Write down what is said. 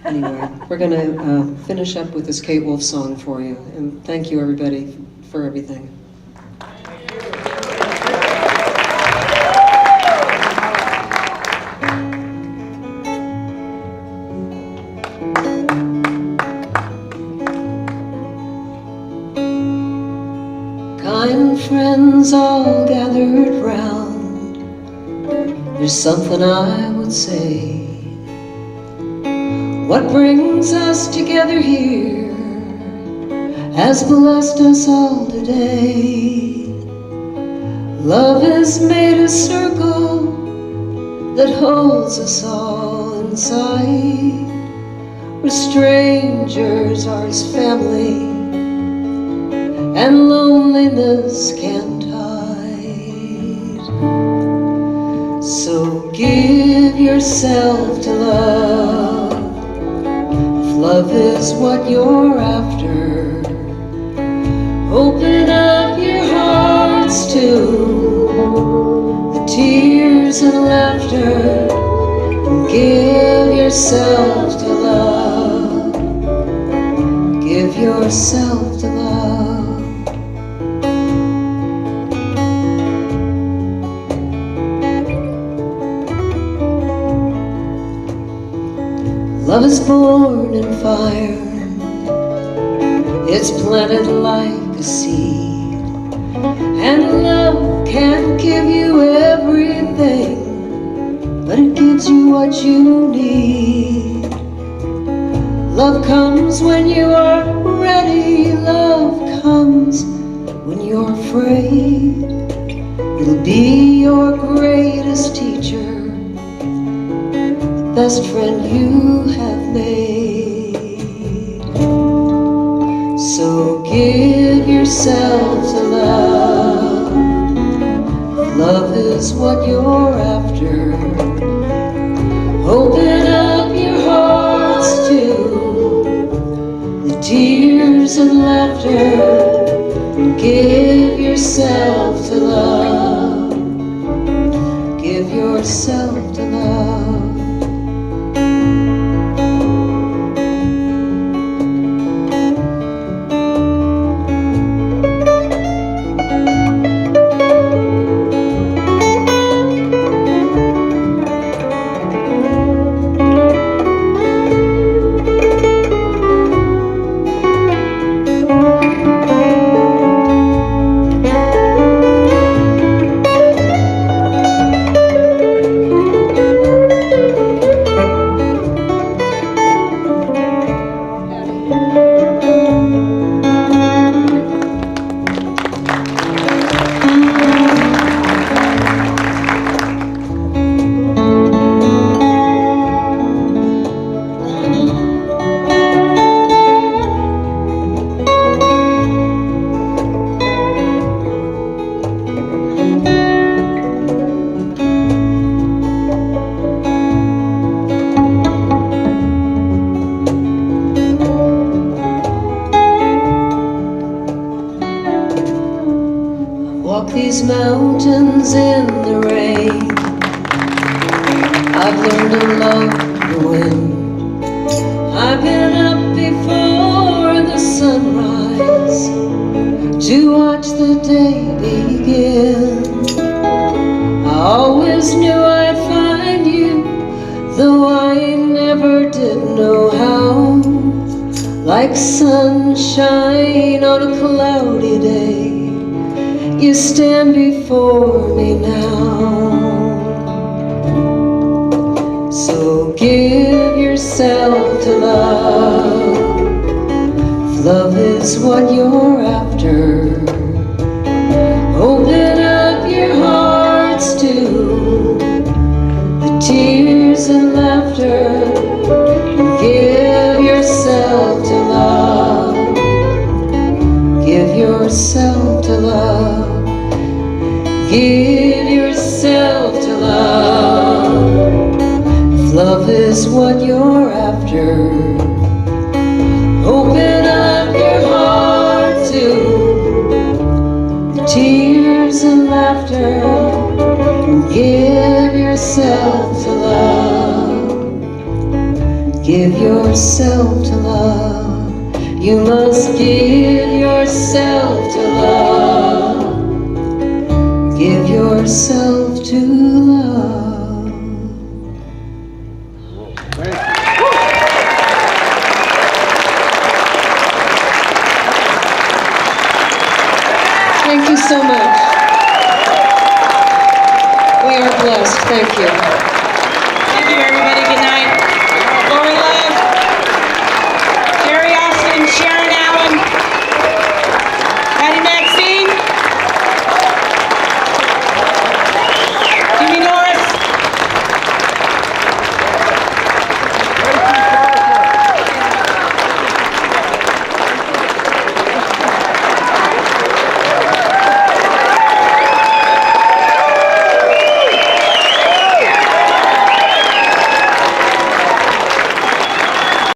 Anyway, we're going to finish up with this Kate Wolf song for you. And thank you, everybody, for everything. Kind friends all gathered round, there's something I would say. What brings us together here has blessed us all today. Love has made a circle that holds us all inside. We're strangers, ours family, and loneliness can't hide. So give yourself to love, if love is what you're after. Open up your hearts to the tears and laughter, and give yourself to love. Give yourself to love. Love is born in fire, it's planted like a seed, and love can't give you everything, but it gives you what you need. Love comes when you are ready, love comes when you're afraid. It'll be your greatest teacher, best friend you have made. So give yourself to love, love is what you're after. Open up your hearts to the tears and laughter, and give yourself to love. Give yourself to love. Walk these mountains in the rain, I've learned to love the wind. I've been up before the sunrise to watch the day begin. I always knew I'd find you, though I never did know how. Like sunshine on a cloudy day, you stand before me now. So give yourself to love, if love is what you're after. Open up your hearts to the tears and laughter, and give yourself to love. Give yourself to love. Give yourself to love, if love is what you're after. Open up your heart to the tears and laughter, and give yourself to love. Give yourself to love. You must give yourself to love. Give yourself to love.